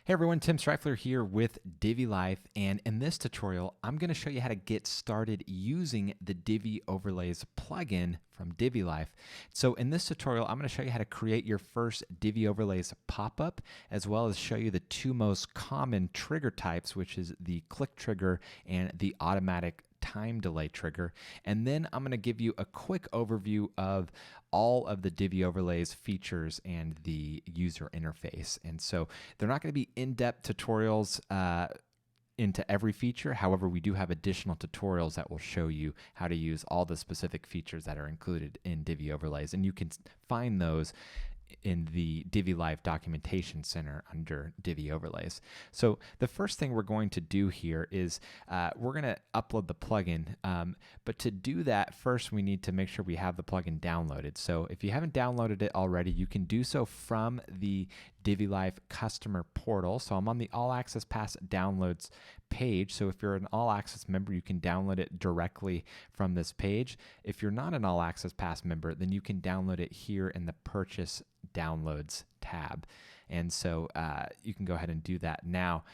Hey everyone, Tim Streifler here with Divi Life, and in this tutorial, I'm going to show you how to get started using the Divi Overlays plugin from Divi Life. So in this tutorial, I'm going to show you how to create your first Divi Overlays pop-up, as well as show you the two most common trigger types, which is the click trigger and the automatic time delay trigger. And then I'm going to give you a quick overview of all of the Divi Overlays features and the user interface. And so they're not going to be in-depth tutorials into every feature. However, we do have additional tutorials that will show you how to use all the specific features that are included in Divi Overlays. And you can find those in the Divi Life Documentation Center under Divi Overlays. So the first thing we're going to do here is we're going to upload the plugin, but to do that, first we need to make sure we have the plugin downloaded. So if you haven't downloaded it already, you can do so from the Divi Life customer portal. So I'm on the All Access Pass downloads page. So if you're an All Access member, you can download it directly from this page. If you're not an All Access Pass member, then you can download it here in the Purchase Downloads tab. And so you can go ahead and do that now.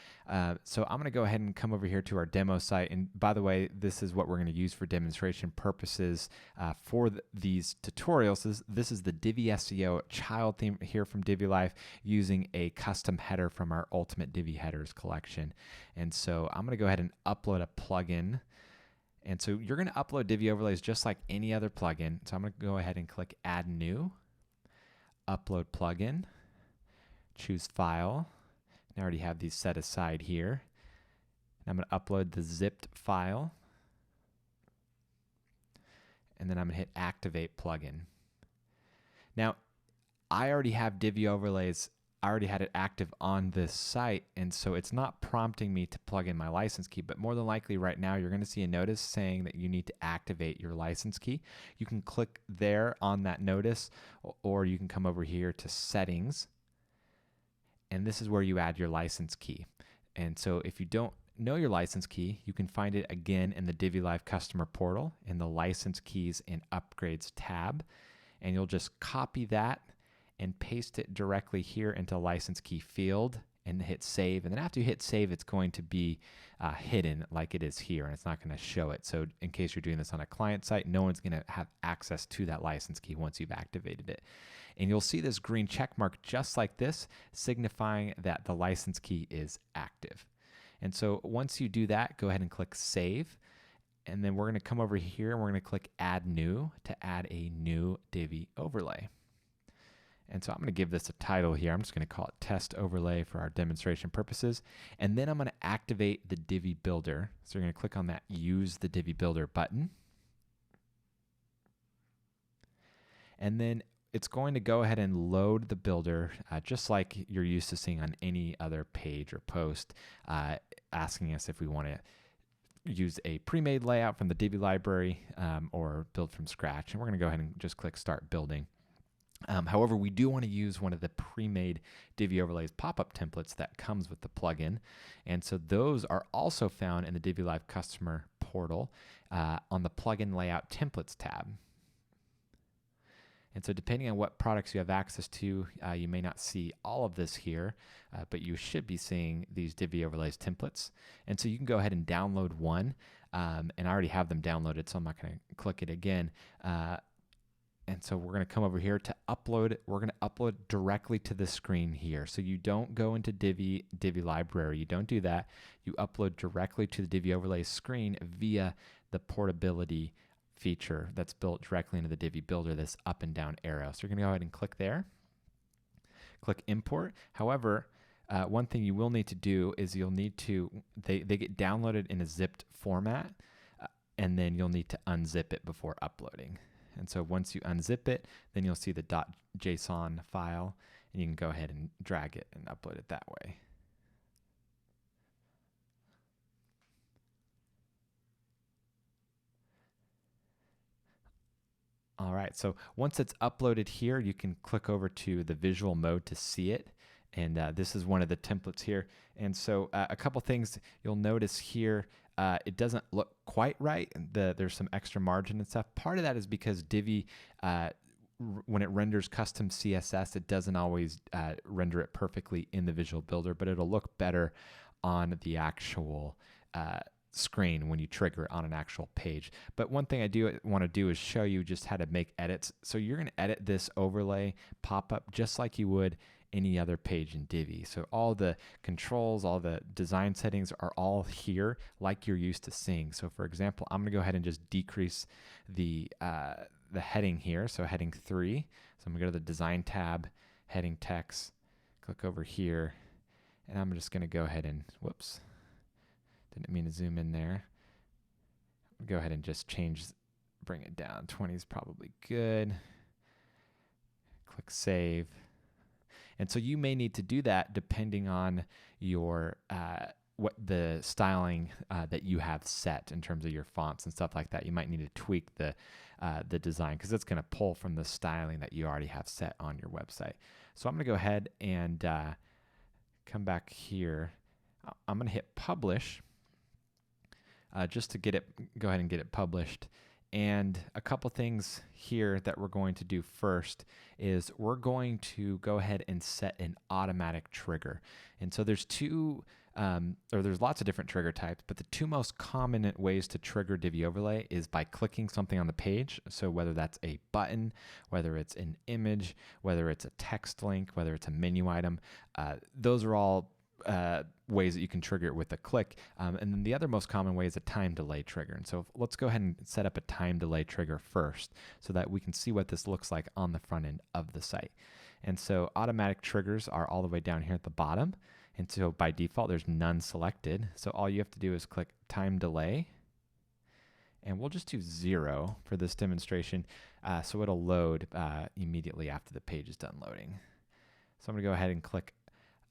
So I'm going to go ahead and come over here to our demo site. And by the way, this is what we're going to use for demonstration purposes for these tutorials. This is the Divi SEO child theme here from Divi Life using a custom header from our Ultimate Divi Headers collection. And so I'm going to go ahead and upload a plugin. And so you're going to upload Divi Overlays just like any other plugin. So I'm going to go ahead and click Add New, Upload Plugin, choose File. And I already have these set aside here. And I'm going to upload the zipped file. And then I'm going to hit Activate Plugin. Now, I already have Divi Overlays. I already had it active on this site, and so it's not prompting me to plug in my license key, but more than likely right now you're going to see a notice saying that you need to activate your license key. You can click there on that notice, or you can come over here to Settings, and this is where you add your license key. And so if you don't know your license key, you can find it again in the Divi Life customer portal in the License Keys and Upgrades tab, and you'll just copy that and paste it directly here into license key field and hit save. And then after you hit save, it's going to be hidden like it is here, and it's not going to show it. So in case you're doing this on a client site, no one's going to have access to that license key once you've activated it. And you'll see this green check mark just like this, signifying that the license key is active. And so once you do that, go ahead and click save. And then we're going to come over here and we're going to click Add New to add a new Divi overlay. And so I'm going to give this a title here. I'm just going to call it Test Overlay for our demonstration purposes. And then I'm going to activate the Divi Builder. So you're going to click on that Use the Divi Builder button. And then it's going to go ahead and load the builder just like you're used to seeing on any other page or post, asking us if we want to use a pre-made layout from the Divi library or build from scratch. And we're going to go ahead and just click Start Building. However, we do want to use one of the pre-made Divi Overlays pop-up templates that comes with the plugin. And so those are also found in the Divi Life customer portal on the Plugin Layout Templates tab. And so depending on what products you have access to, you may not see all of this here, but you should be seeing these Divi Overlays templates. And so you can go ahead and download one. And I already have them downloaded, so I'm not going to click it again. And so we're going to come over here to upload. We're going to upload directly to the screen here. So you don't go into Divi library. You don't do that. You upload directly to the Divi Overlays screen via the portability feature that's built directly into the Divi Builder, this up and down arrow. So you're going to go ahead and click there. Click Import. However, one thing you will need to do is you'll need to, they get downloaded in a zipped format, and then you'll need to unzip it before uploading. And so once you unzip it, then you'll see the .json file, and you can go ahead and drag it and upload it that way. All right, so once it's uploaded here, you can click over to the visual mode to see it. And this is one of the templates here. And so a couple things you'll notice here, it doesn't look quite right. There's some extra margin and stuff. Part of that is because Divi when it renders custom CSS, it doesn't always render it perfectly in the Visual Builder, but it'll look better on the actual screen when you trigger it on an actual page. But one thing I do want to do is show you just how to make edits. So you're going to edit this overlay pop-up just like you would any other page in Divi. So all the controls, all the design settings are all here like you're used to seeing. So for example, I'm going to go ahead and just decrease the heading here. So heading 3. So I'm going to go to the design tab, heading text, click over here, and I'm just going to go ahead and, whoops, didn't mean to zoom in there. Go ahead and just bring it down. 20 is probably good. Click save. And so you may need to do that depending on your what the styling that you have set in terms of your fonts and stuff like that. You might need to tweak the design because it's going to pull from the styling that you already have set on your website. So I'm going to go ahead and come back here. I'm going to hit publish just to go ahead and get it published. And a couple things here that we're going to do first is we're going to go ahead and set an automatic trigger. And so there's there's lots of different trigger types, but the two most common ways to trigger Divi Overlay is by clicking something on the page. So whether that's a button, whether it's an image, whether it's a text link, whether it's a menu item, those are all ways that you can trigger it with a click. And then the other most common way is a time delay trigger. And so let's go ahead and set up a time delay trigger first so that we can see what this looks like on the front end of the site. And so automatic triggers are all the way down here at the bottom. And so by default, there's none selected. So all you have to do is click time delay. And we'll just do 0 for this demonstration. So it'll load immediately after the page is done loading. So I'm going to go ahead and click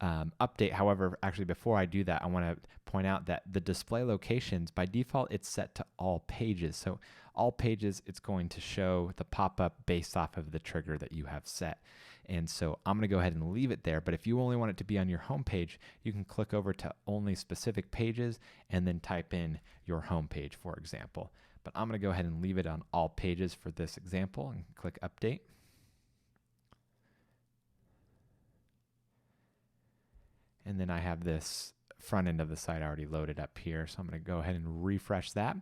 update. However, actually before I do that, I want to point out that the display locations, by default, it's set to all pages. So all pages, it's going to show the pop-up based off of the trigger that you have set. And so I'm going to go ahead and leave it there. But if you only want it to be on your home page, you can click over to only specific pages and then type in your home page, for example. But I'm going to go ahead and leave it on all pages for this example and click update. And then I have this front end of the site already loaded up here. So I'm going to go ahead and refresh that.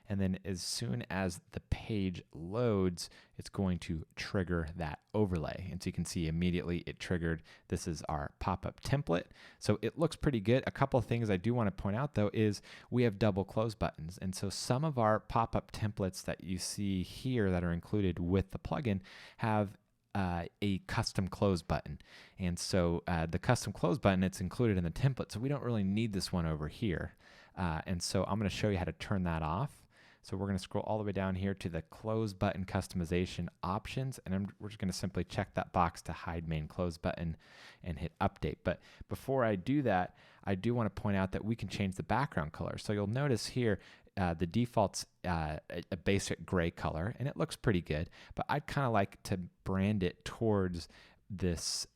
And then as soon as the page loads, it's going to trigger that overlay. And so you can see immediately it triggered. This is our pop-up template. So it looks pretty good. A couple of things I do want to point out though is we have double close buttons. And so some of our pop-up templates that you see here that are included with the plugin have a custom close button. And so the custom close button, it's included in the template. So we don't really need this one over here. And so I'm going to show you how to turn that off. So we're going to scroll all the way down here to the close button customization options. And we're just going to simply check that box to hide main close button and hit update. But before I do that, I do want to point out that we can change the background color. So you'll notice here, the default's a basic gray color, and it looks pretty good. But I'd kind of like to brand it towards this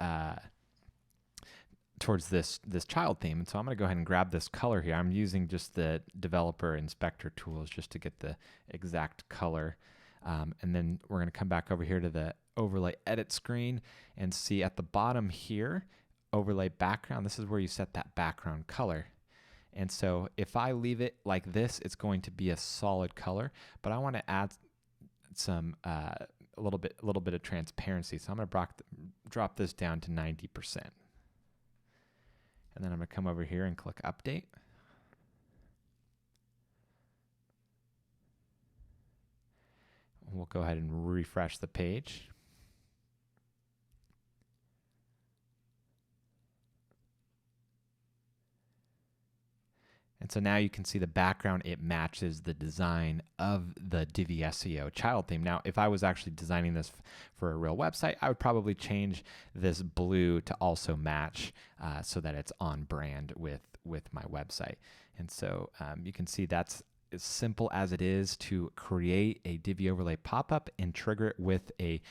this child theme. And so I'm going to go ahead and grab this color here. I'm using just the developer inspector tools just to get the exact color. And then we're going to come back over here to the overlay edit screen and see at the bottom here, overlay background. This is where you set that background color. And so if I leave it like this, it's going to be a solid color, but I want to add some a little bit of transparency. So I'm going to drop this down to 90%. And then I'm going to come over here and click update. We'll go ahead and refresh the page. And so now you can see the background, it matches the design of the Divi SEO child theme. Now, if I was actually designing this for a real website, I would probably change this blue to also match so that it's on brand with my website. And so you can see that's as simple as it is to create a Divi overlay pop-up and trigger it with a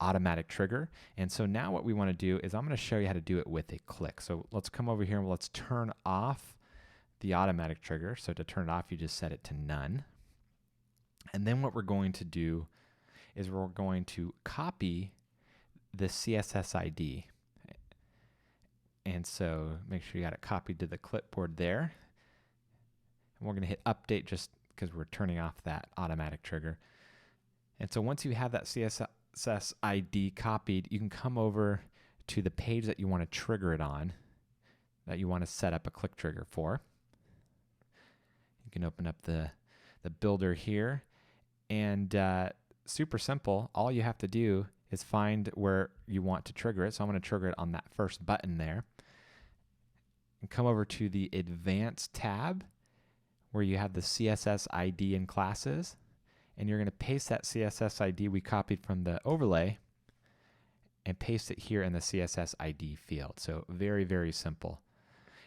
automatic trigger. And so now what we want to do is I'm going to show you how to do it with a click. So let's come over here and let's turn off the automatic trigger. So to turn it off, you just set it to none. And then what we're going to do is we're going to copy the CSS ID. And so make sure you got it copied to the clipboard there. And we're going to hit update just because we're turning off that automatic trigger. And so once you have that CSS ID copied, you can come over to the page that you want to trigger it on, that you want to set up a click trigger for. You can open up the builder here, and super simple. All you have to do is find where you want to trigger it. So I'm going to trigger it on that first button there. And come over to the Advanced tab where you have the CSS ID and classes, and you're going to paste that CSS ID we copied from the overlay and paste it here in the CSS ID field. So very, very simple.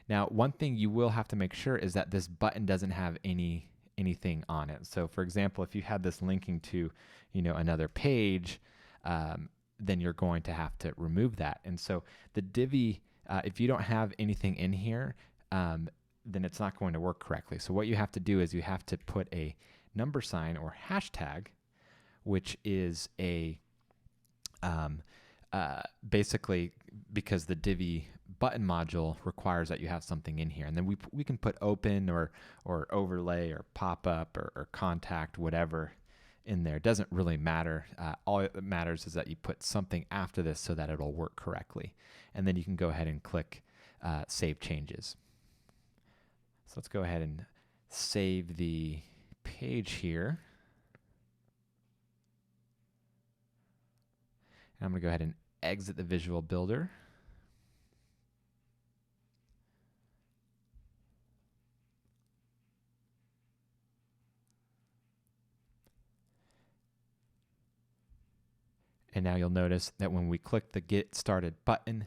Now, one thing you will have to make sure is that this button doesn't have anything on it. So for example, if you had this linking to, another page, then you're going to have to remove that. And so the Divi, if you don't have anything in here, then it's not going to work correctly. So what you have to do is you have to put a number sign or hashtag, which is a basically because the Divi button module requires that you have something in here, and then we can put open or overlay or pop-up or contact, whatever in there. It doesn't really matter. All that matters is that you put something after this so that it'll work correctly, and then you can go ahead and click Save Changes. So let's go ahead and save the page here. And I'm going to go ahead and exit the Visual Builder. And now you'll notice that when we click the Get Started button,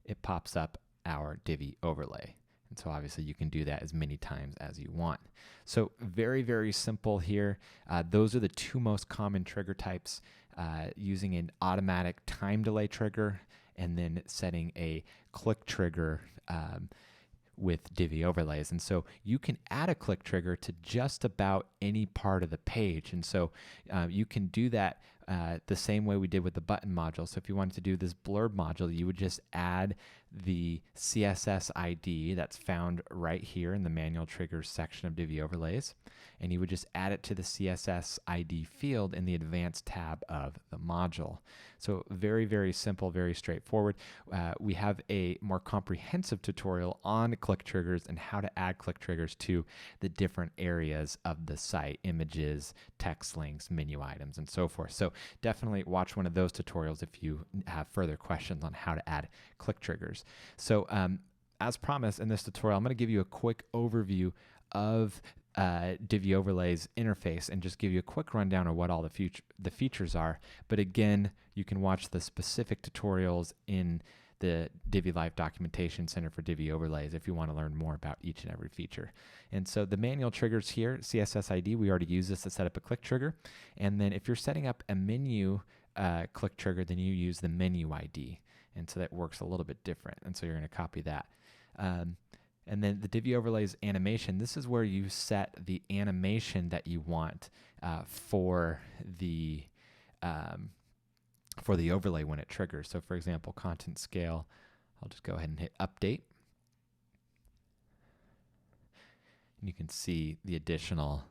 it pops up our Divi overlay. And so obviously you can do that as many times as you want. So very, very simple here. Those are the two most common trigger types, using an automatic time delay trigger and then setting a click trigger with Divi Overlays. And so you can add a click trigger to just about any part of the page. And so you can do that the same way we did with the button module. So if you wanted to do this blurb module, you would just add the CSS ID that's found right here in the manual triggers section of Divi Overlays, and you would just add it to the CSS ID field in the Advanced tab of the module. So very, very simple, very straightforward. We have a more comprehensive tutorial on click triggers and how to add click triggers to the different areas of the site: images, text links, menu items, and so forth. So definitely watch one of those tutorials if you have further questions on how to add click triggers. So as promised in this tutorial, I'm going to give you a quick overview of Divi Overlays interface and just give you a quick rundown of what all the features are. But again, you can watch the specific tutorials in the Divi Life Documentation Center for Divi Overlays if you want to learn more about each and every feature. And so the manual triggers here, CSS ID, we already use this to set up a click trigger. And then if you're setting up a menu click trigger, then you use the menu ID. And so that works a little bit different. And so you're going to copy that. And then the Divi Overlays animation, this is where you set the animation that you want for the overlay when it triggers. So for example, content scale, I'll just go ahead and hit update. And you can see the additional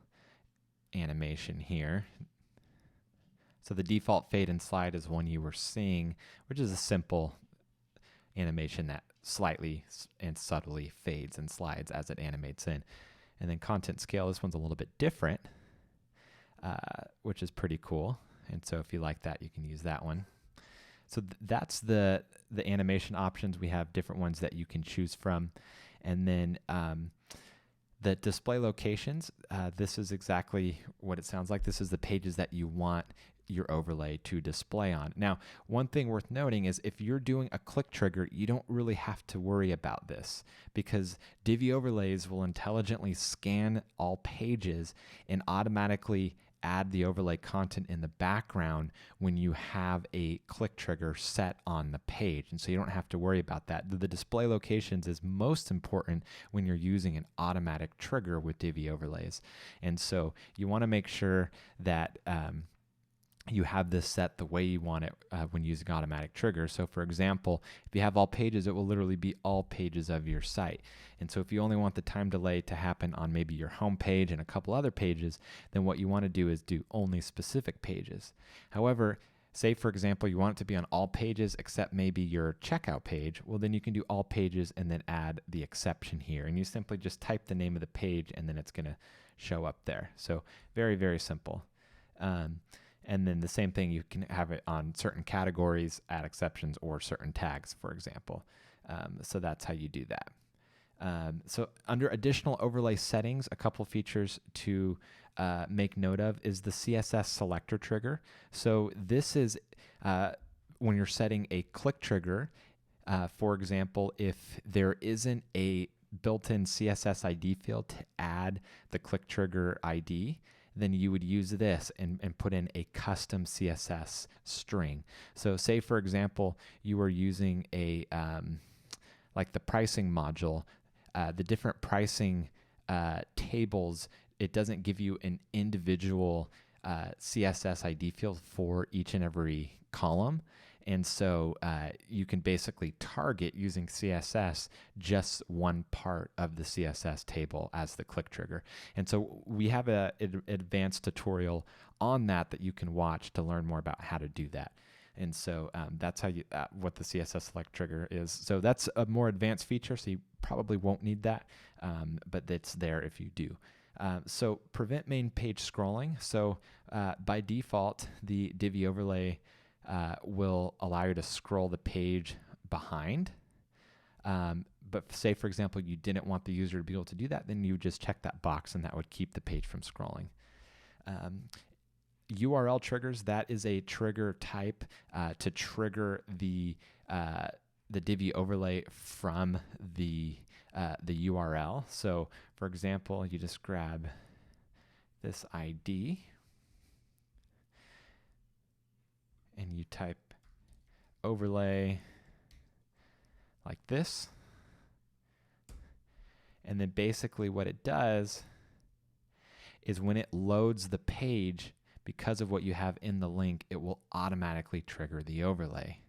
animation here. So the default fade and slide is one you were seeing, which is a simple animation that slightly and subtly fades and slides as it animates in. And then content scale, this one's a little bit different, which is pretty cool. And so if you like that, you can use that one. So that's the animation options. We have different ones that you can choose from. And then the display locations, this is exactly what it sounds like. This is the pages that you want your overlay to display on. Now, one thing worth noting is if you're doing a click trigger, you don't really have to worry about this because Divi Overlays will intelligently scan all pages and automatically add the overlay content in the background when you have a click trigger set on the page. And so you don't have to worry about that. The display locations is most important when you're using an automatic trigger with Divi Overlays. And so you want to make sure that you have this set the way you want it when using automatic triggers. So for example, if you have all pages, it will literally be all pages of your site. And so if you only want the time delay to happen on maybe your home page and a couple other pages, then what you want to do is do only specific pages. However, say for example, you want it to be on all pages except maybe your checkout page, well then you can do all pages and then add the exception here. And you simply just type the name of the page and then it's going to show up there. So very, very simple. And then the same thing, you can have it on certain categories, add exceptions, or certain tags, for example. So that's how you do that. So under additional overlay settings, a couple features to make note of is the CSS Selector Trigger. So this is when you're setting a click trigger, for example, if there isn't a built-in CSS ID field to add the click trigger ID, then you would use this and put in a custom CSS string. So say for example, you were using a like the pricing module, the different pricing tables, it doesn't give you an individual CSS ID field for each and every column. And so you can basically target using CSS just one part of the CSS table as the click trigger. And so we have an advanced tutorial on that you can watch to learn more about how to do that. And so that's how you what the CSS Select Trigger is. So that's a more advanced feature, so you probably won't need that, but it's there if you do. So prevent main page scrolling. So by default, the Divi Overlay will allow you to scroll the page behind. But say, for example, you didn't want the user to be able to do that, then you would just check that box and that would keep the page from scrolling. URL triggers, that is a trigger type to trigger the Divi Overlay from the URL. So for example, you just grab this ID and you type overlay like this. And then basically what it does is when it loads the page, because of what you have in the link, it will automatically trigger the overlay.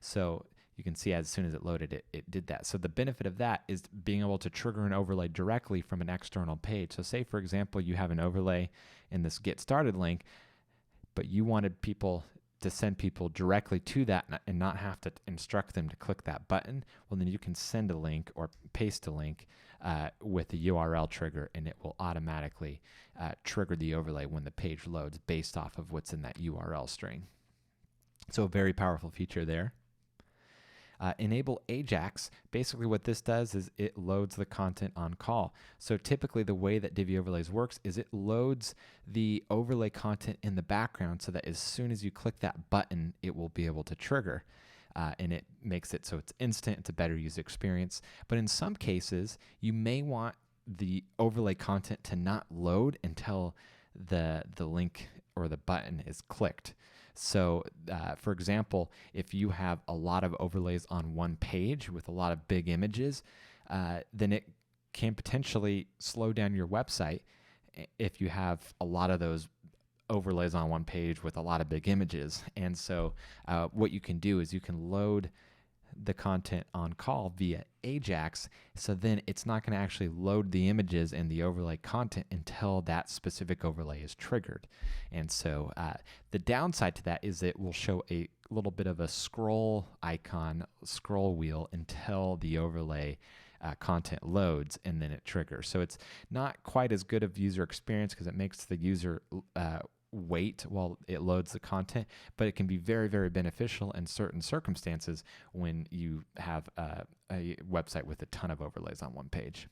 So you can see as soon as it loaded it did that. So the benefit of that is being able to trigger an overlay directly from an external page. So say, for example, you have an overlay in this Get Started link, but you wanted people to send people directly to that and not have to instruct them to click that button, well then you can send a link or paste a link with the URL trigger, and it will automatically trigger the overlay when the page loads based off of what's in that URL string. So a very powerful feature there. Enable AJAX. Basically what this does is it loads the content on call. So typically the way that Divi Overlays works is it loads the overlay content in the background so that as soon as you click that button, it will be able to trigger. And it makes it so it's instant, it's a better user experience. But in some cases, you may want the overlay content to not load until the link or the button is clicked. So for example, if you have a lot of overlays on one page with a lot of big images, then it can potentially slow down your website if you have a lot of those overlays on one page with a lot of big images. And so what you can do is you can load the content on call via AJAX, so then it's not going to actually load the images and the overlay content until that specific overlay is triggered. And so the downside to that is it will show a little bit of a scroll icon, scroll wheel, until the overlay content loads and then it triggers. So it's not quite as good of user experience because it makes the user wait while it loads the content, but it can be very, very beneficial in certain circumstances when you have a website with a ton of overlays on one page.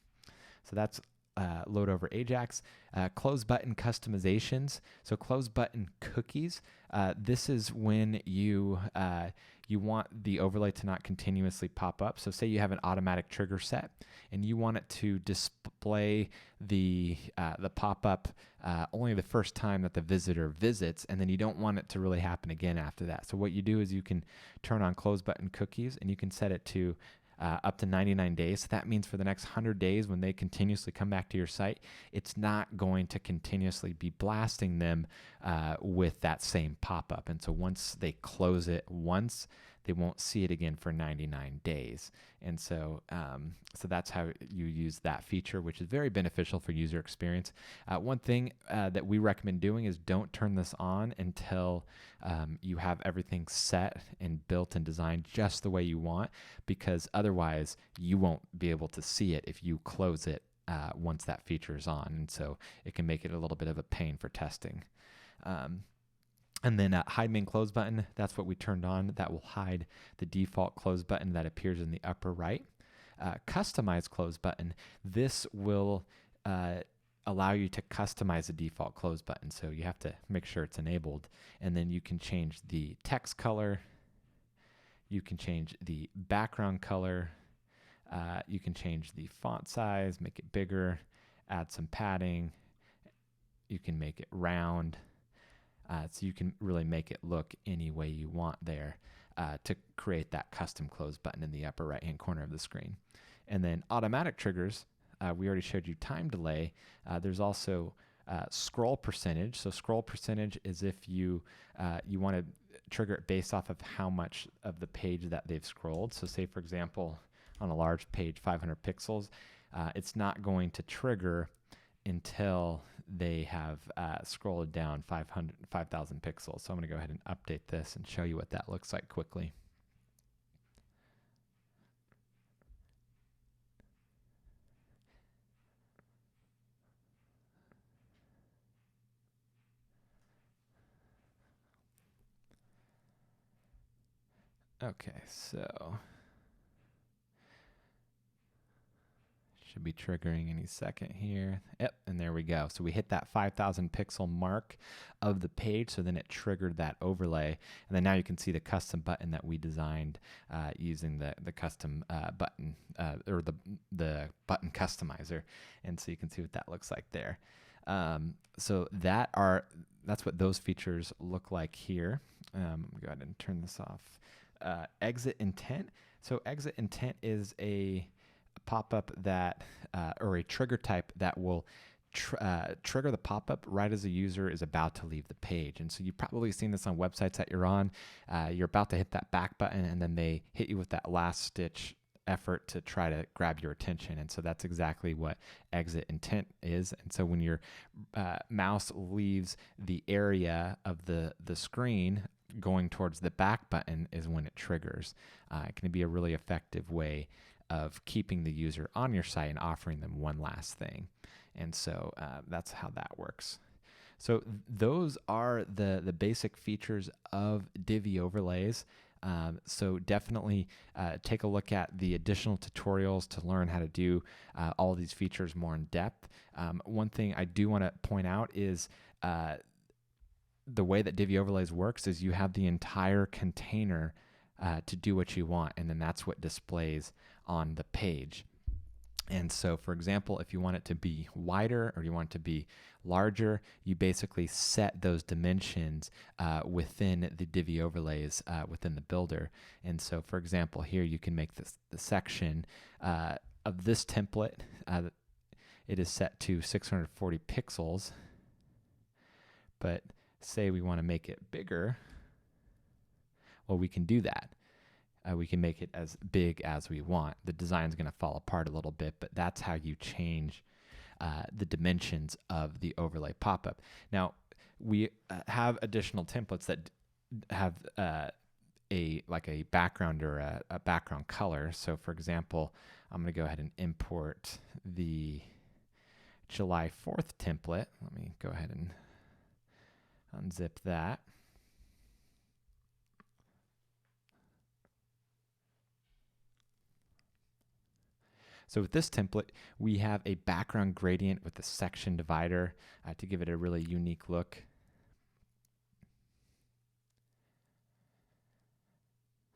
So that's load over AJAX. Close button customizations. So close button cookies. This is when you want the overlay to not continuously pop up. So say you have an automatic trigger set and you want it to display the pop-up only the first time that the visitor visits, and then you don't want it to really happen again after that. So what you do is you can turn on close button cookies and you can set it to up to 99 days. So that means for the next 100 days, when they continuously come back to your site, it's not going to continuously be blasting them with that same pop-up. And so once they close it once, they won't see it again for 99 days. And so, so that's how you use that feature, which is very beneficial for user experience. One thing that we recommend doing is don't turn this on until you have everything set and built and designed just the way you want, because otherwise you won't be able to see it if you close it once that feature is on. And so it can make it a little bit of a pain for testing. And then hide main close button, that's what we turned on. That will hide the default close button that appears in the upper right. Customize close button, this will allow you to customize the default close button. So you have to make sure it's enabled. And then you can change the text color. You can change the background color. You can change the font size, make it bigger, add some padding. You can make it round. So you can really make it look any way you want there to create that custom close button in the upper right-hand corner of the screen. And then automatic triggers, we already showed you time delay. There's also scroll percentage. So scroll percentage is if you want to trigger it based off of how much of the page that they've scrolled. So say, for example, on a large page, 500 pixels, it's not going to trigger until they have scrolled down 5,000 pixels. So I'm going to go ahead and update this and show you what that looks like quickly. Okay, so should be triggering any second here. Yep, and there we go. So we hit that 5,000 pixel mark of the page, so then it triggered that overlay. And then now you can see the custom button that we designed using the custom button, or the button customizer. And so you can see what that looks like there. So that's what those features look like here. Go ahead and turn this off. Exit intent. So exit intent is a pop-up that, or a trigger type that will trigger the pop-up right as the user is about to leave the page. And so you've probably seen this on websites that you're on. You're about to hit that back button, and then they hit you with that last stitch effort to try to grab your attention. And so that's exactly what exit intent is. And so when your mouse leaves the area of the screen going towards the back button is when it triggers. It can be a really effective way of keeping the user on your site and offering them one last thing. And so that's how that works. So those are the basic features of Divi Overlays. So definitely take a look at the additional tutorials to learn how to do all of these features more in depth. One thing I do want to point out is the way that Divi Overlays works is you have the entire container to do what you want, and then that's what displays on the page. And so, for example, if you want it to be wider or you want it to be larger, you basically set those dimensions within the Divi Overlays within the builder. And so, for example, here you can make this the section of this template. It is set to 640 pixels, but say we want to make it bigger, well, we can do that. We can make it as big as we want. The design's going to fall apart a little bit, but that's how you change the dimensions of the overlay pop-up. Now, we have additional templates that have a background or a background color. So, for example, I'm going to go ahead and import the July 4th template. Let me go ahead and unzip that. So with this template, we have a background gradient with a section divider to give it a really unique look.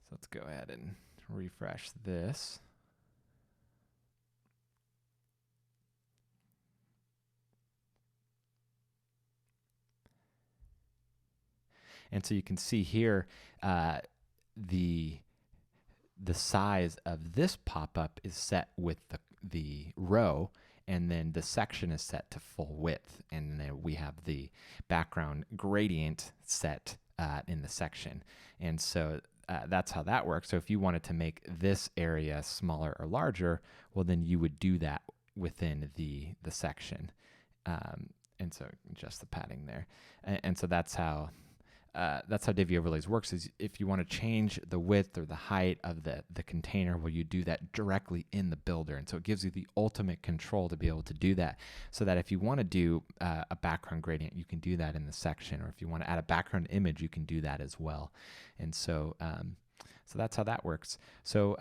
So let's go ahead and refresh this. And so you can see here the the size of this pop-up is set with the row, and then the section is set to full width, and then we have the background gradient set in the section. And so that's how that works. So if you wanted to make this area smaller or larger, well, then you would do that within the section. And so just the padding there. And so that's how Divi Overlays works, is if you want to change the width or the height of the container, well, you do that directly in the builder. And so it gives you the ultimate control to be able to do that, so that if you want to do a background gradient, you can do that in the section, or if you want to add a background image, you can do that as well. And so so that's how that works. So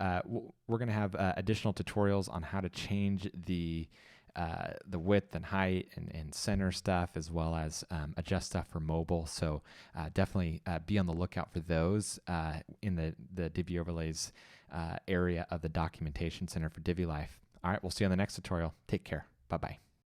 we're going to have additional tutorials on how to change the width and height and center stuff, as well as adjust stuff for mobile. So definitely be on the lookout for those in the Divi Overlays area of the Documentation Center for Divi Life. All right, we'll see you on the next tutorial. Take care. Bye-bye.